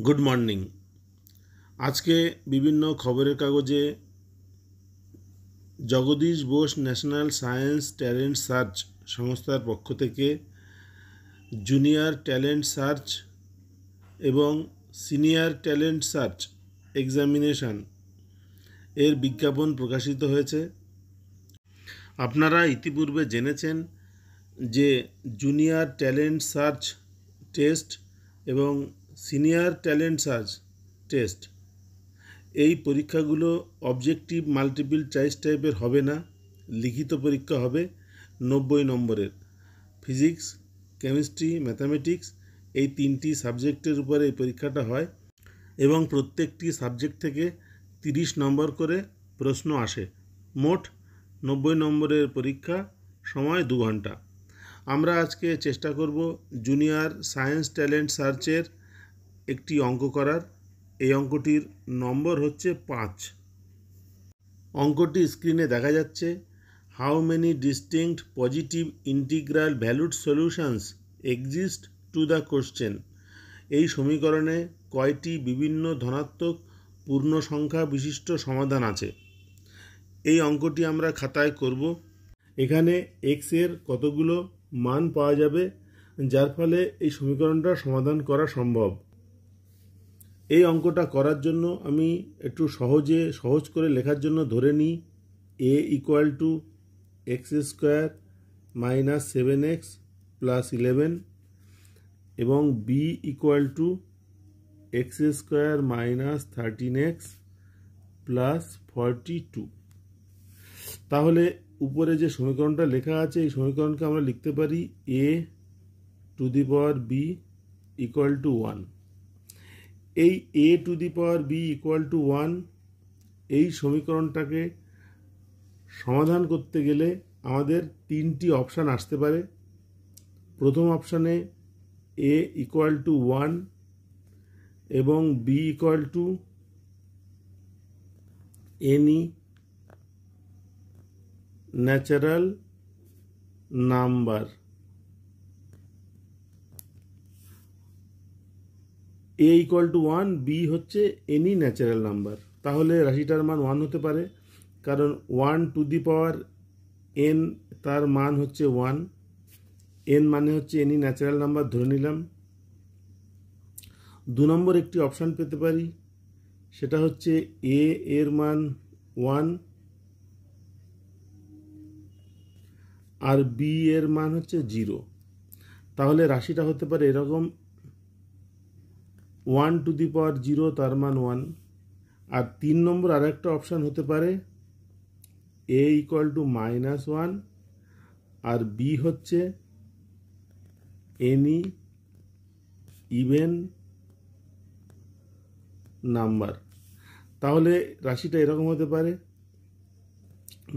Good morning. আজকে বিভিন্ন খবরের কাগজে Jagadish Bose national science talent search সংস্থার পক্ষ থেকে জুনিয়র ট্যালেন্ট সার্চ এবং সিনিয়র ট্যালেন্ট সার্চ এক্সামিনেশন এর বিজ্ঞাপন প্রকাশিত হয়েছে। আপনারা ইতিপূর্বে জেনেছেন যে জুনিয়র ট্যালেন্ট সার্চ টেস্ট এবং সিনিয়র ট্যালেন্ট সার্চ টেস্ট এই পরীক্ষাগুলো অবজেক্টিভ মাল্টিপল চয়েস টাইপের হবে না, লিখিত পরীক্ষা হবে 90 নম্বরের। ফিজিক্স, কেমিস্ট্রি, ম্যাথামেটিক্স এই তিনটি সাবজেক্টের উপরে এই পরীক্ষাটা হয় এবং প্রত্যেকটি সাবজেক্ট থেকে 30 নম্বর করে প্রশ্ন আসে। মোট 90 নম্বরের পরীক্ষা, সময় 2 ঘন্টা। আমরা আজকে চেষ্টা করব জুনিয়র সায়েন্স ট্যালেন্ট সার্চের একটি অঙ্ক করার। এই অঙ্কটির নম্বর হচ্ছে 5। অঙ্কটি স্ক্রিনে দেখা যাচ্ছে। How many distinct positive integral valued solutions exist to the question. এই সমীকরণে কয়টি বিভিন্ন ধনাত্মক পূর্ণ সংখ্যা বিশিষ্ট সমাধান আছে। এই অঙ্কটি আমরা খাতায় করব। এখানে x এর কতগুলো মান পাওয়া যাবে যার ফলে এই সমীকরণটা সমাধান করা সম্ভব। এই অঙ্কটা করার জন্য আমি একটু সহজ করে লেখার জন্য ধরে নিই a = x² - 7x + 11 এবং b = x² - 13x + 42। তাহলে উপরে যে সমীকরণটা লেখা আছে এই সমীকরণকে আমরা লিখতে পারি a⁴b = 1। এই a⁴b = 1 এই সমীকরণটাকে সমাধান করতে গেলে আমাদের 3টি অপশান আসতে পারে। প্রথম অপশানে a = 1 এবং b = any natural number. a = 1, b হচ্ছে এনি ন্যাচারাল নাম্বার। তাহলে রাশিটার মান 1 হতে পারে, কারণ 1⁴n তার মান হচ্ছে 1। n মানে হচ্ছে এনি ন্যাচারাল নাম্বার ধরে নিলাম। 2 নম্বর একটি অপশান পেতে পারি, সেটা হচ্ছে a এর মান 1 আর b এর মান হচ্ছে 0। তাহলে রাশিটা হতে পারে এরকম 1⁴0 তার মান 1। আর 3 নম্বর আরেকটা অপশান হতে পারে a = -1 আর b হচ্ছে এনি ইভেন নাম্বার। তাহলে রাশিটা এরকম হতে পারে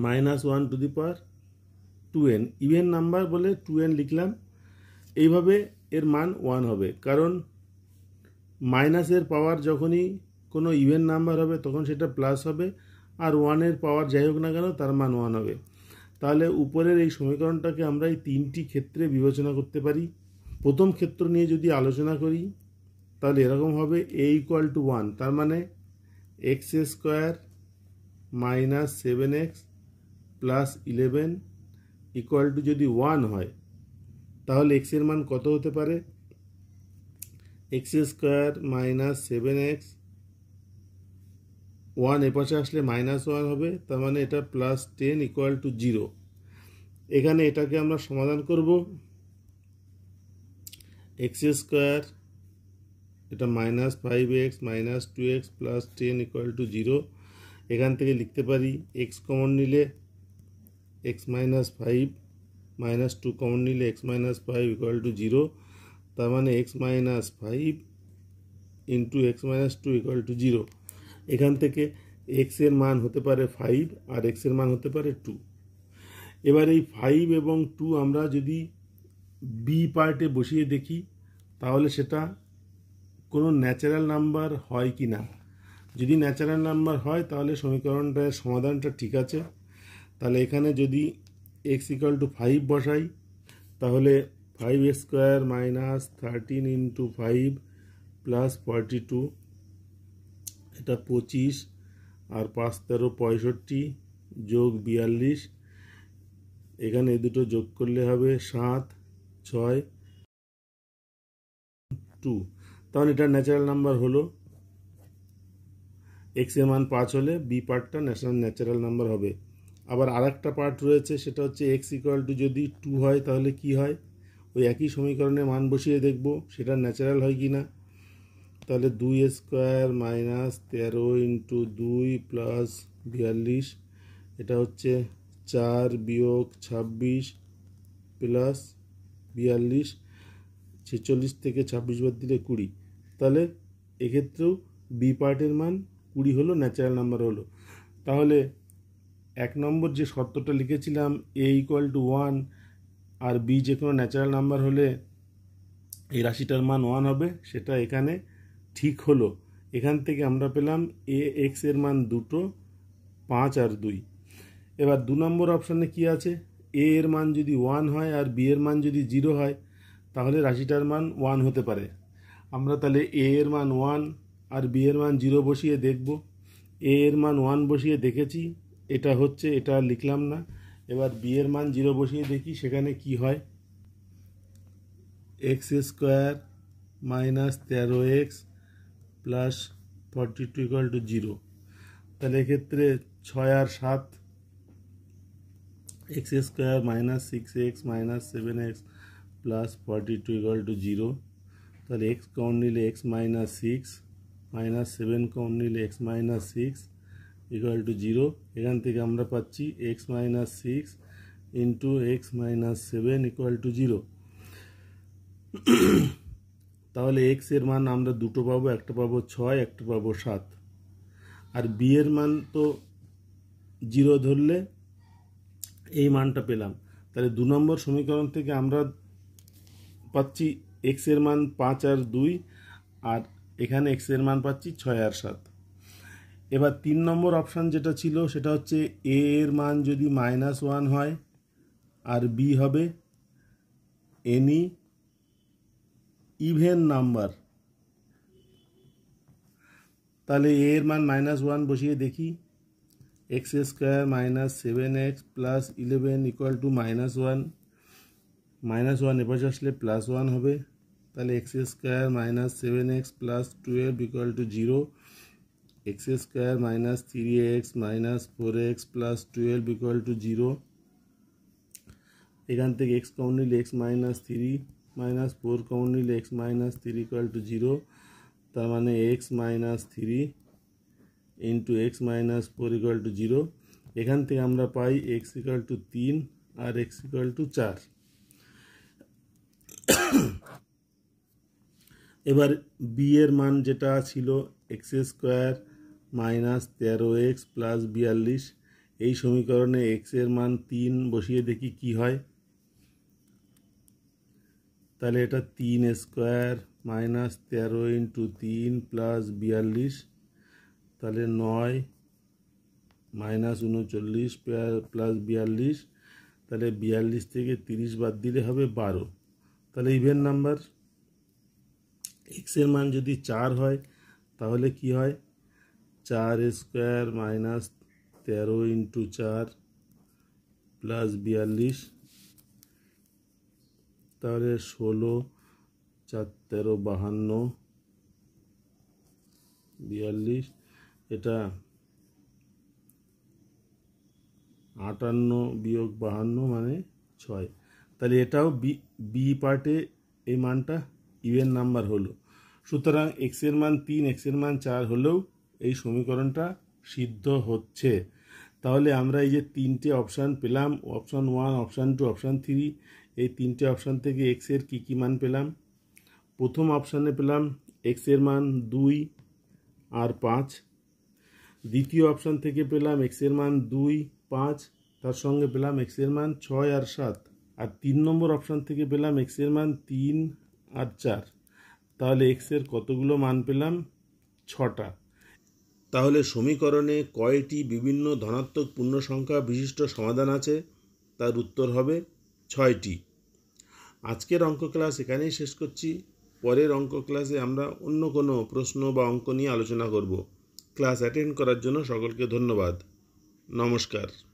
-1⁴2n, ইভেন নাম্বার বলে 2n লিখলাম। এইভাবে এর মান 1 হবে, কারণ মাইনাসের পাওয়ার যখনই কোনো ইভেন নাম্বার হবে তখন সেটা প্লাস হবে, আর 1-এর পাওয়ার যাই হোক না কেন তার মান 1 হবে। তাহলে উপরের এই সমীকরণটাকে আমরা এই 3টি ক্ষেত্রে বিবেচনা করতে পারি। প্রথম ক্ষেত্র নিয়ে যদি আলোচনা করি তাহলে এরকম হবে a = 1, তার মানে x² - 7x + 11 = যদি 1 হয় তাহলে x এর মান কত হতে পারে? x² - 7x, 1 এপাশে আসলে -1 হবে, তার মানে এটা +10 = 0। এখানে এটাকে আমরা সমাধান করব। x² এটা -5x - 2x + 10 = 0। এখান থেকে লিখতে পারি x কমন নিলে x - 5 -2 কমন নিলে x - 5 = 0। তার মানে x - 5 × x - 2 = 0। এখান থেকে x এর মান হতে পারে 5 আর x এর মান হতে পারে 2। এবার এই 5 এবং 2 আমরা যদি b পার্টে বসিয়ে দেখি তাহলে সেটা কোনো ন্যাচারাল নাম্বার হয় কি না। যদি ন্যাচারাল নাম্বার হয় তাহলে সমীকরণটার সমাধানটা ঠিক আছে। তাহলে এখানে যদি x = 5 বসাই তাহলে 5² - 13 × 5 প্লাস 42, এটা 25 আর 5 13 65 যোগ 42, এখানে এই দুটো যোগ করলে হবে 7 6 2। তাহলে এটা ন্যাচারাল নাম্বার হলো। এক্স এর মান 5 হলে বি পার্টটা ন্যাচারাল নাম্বার হবে। আবার আরেকটা পার্ট রয়েছে, সেটা হচ্ছে এক্স ইকুয়াল টু যদি 2 হয় তাহলে কি হয়, ওই একই সমীকরণে মান বসিয়ে দেখব সেটা ন্যাচারাল হয় কি না। তাহলে 2 স্কোয়ার মাইনাস 13 ইন্টু 2 প্লাস 42, এটা হচ্ছে 4 বিয়োগ 26 প্লাস 42, 46 থেকে 26 বাদ দিলে 20। তাহলে এক্ষেত্রেও বি পার্টের মান 20 হলো, ন্যাচারাল নাম্বার হলো। তাহলে 1 নম্বর যে শর্তটা লিখেছিলাম এ ইকুয়াল টু 1 আর বি যে কোনো ন্যাচারাল নাম্বার হলে এই রাশিটার মান 1 হবে, সেটা এখানে ঠিক হলো। এখান থেকে আমরা পেলাম এ এক্স এর মান দুটো, 5 আর 2। এবার 2 নম্বর অপশানে কি আছে, এ এর মান যদি 1 হয় আর বি এর মান যদি 0 হয় তাহলে রাশিটার মান 1 হতে পারে। আমরা তাহলে এ এর মান 1 আর বি এর মান 0 বসিয়ে দেখব। এ এর মান 1 বসিয়ে দেখেছি, এটা হচ্ছে, এটা লিখলাম না। এবার বি এর মান 0 বসিয়ে দেখি সেখানে কি হয়। X square minus 13x plus 42 equal to 0। তাহলে এক্ষেত্রে 6 আর 7, x square minus 6x minus 7x plus 42 equal to 0। তাহলে এক্স কাউন্ট নিলে এক্স মাইনাস 6 মাইনাস 7 কাউন্ট নিলে এক্স মাইনাস 6 ইকুয়াল টু 0। এখান থেকে আমরা পাচ্ছি x minus 6 into x minus 7 equal to 0। তাহলে এক্স এর মান আমরা দুটো পাবো, একটা পাবো 6, একটা পাবো 7। আর বি এর মান তো 0 ধরলে এই মানটা পেলাম। তাহলে 2 নম্বর সমীকরণ থেকে আমরা পাচ্ছি এক্স এর মান 5 আর 2, আর এখানে এক্স এর মান পাচ্ছি 6 আর 7। এবার 3 নম্বর অপশান যেটা ছিল সেটা হচ্ছে এ এর মান যদি -1 হয় আর বি হবে এনি ইভেন নাম্বার। তাহলে এ এর মান -1 বসিয়ে দেখি, x square minus 7x plus 11 equal to -1, -1 এপাশে আসলে +1 হবে। তাহলে x square minus 7x plus 12 equal to 0, x square minus 3x minus 4x plus 12 equal to 0। এখান থেকে এক্স কাউন্ট নিলে এক্স মাইনাস 3 মাইনাস 4 কাউন্ট নিলে এক্স মাইনাস 3 ইকুয়াল টু 0। তার মানে x minus 3 into x minus 4 equal to 0। এখান থেকে আমরা পাই এক্স ইকুয়াল টু 3 আর এক্স ইকুয়াল টু 4। এবার বি এর মান যেটা ছিল x square minus 13x plus 42, এই সমীকরণে এক্স এর মান 3 বসিয়ে দেখি কি হয়। তাহলে এটা 3 স্কোয়ার মাইনাস 13 ইন্টু 3 প্লাস 42, তাহলে 9 মাইনাস 39 প্লাস 42, তাহলে 42 থেকে 30 বাদ দিলে হবে 12। তাহলে ইভেন নাম্বার। এক্স এর মান যদি 4 হয় তাহলে কি হয়, 4 স্কোয়ার মাইনাস 13 ইন্টু 4 প্লাস 42, তাহলে 16 4 13 52 42, এটা 58 বিয়োগ 52 মানে 6। তাহলে এটাও বি পার্টে এই মানটা ইভেন নাম্বার হলো। সুতরাং এক্স এর মান 3, এক্স এর মান 4 হলেও এই সমীকরণটা সিদ্ধ হচ্ছে। তাহলে আমরা এই যে 3টে অপশান পেলাম, অপশান 1, অপশান 2, অপশান 3, এই 3টে অপশান থেকে এক্স এর কী কী মান পেলাম। প্রথম অপশানে পেলাম এক্স এর মান 2 আর 5। দ্বিতীয় অপশান থেকে পেলাম এক্স এর মান 2, 5, তার সঙ্গে পেলাম এক্স এর মান 6 আর 7। আর 3 নম্বর অপশান থেকে পেলাম এক্স এর মান 3 আর 4। তাহলে এক্স এর কতগুলো মান পেলাম, 6টা। তাহলে সমীকরণে কয়টি বিভিন্ন ধনাত্মক পূর্ণ সংখ্যা বিশিষ্ট সমাধান আছে, তার উত্তর হবে 6টি। আজকের অঙ্ক ক্লাস এখানেই শেষ করছি। পরের অঙ্ক ক্লাসে আমরা অন্য কোনো প্রশ্ন বা অঙ্ক নিয়ে আলোচনা করব। ক্লাস অ্যাটেন্ড করার জন্য সকলকে ধন্যবাদ। নমস্কার।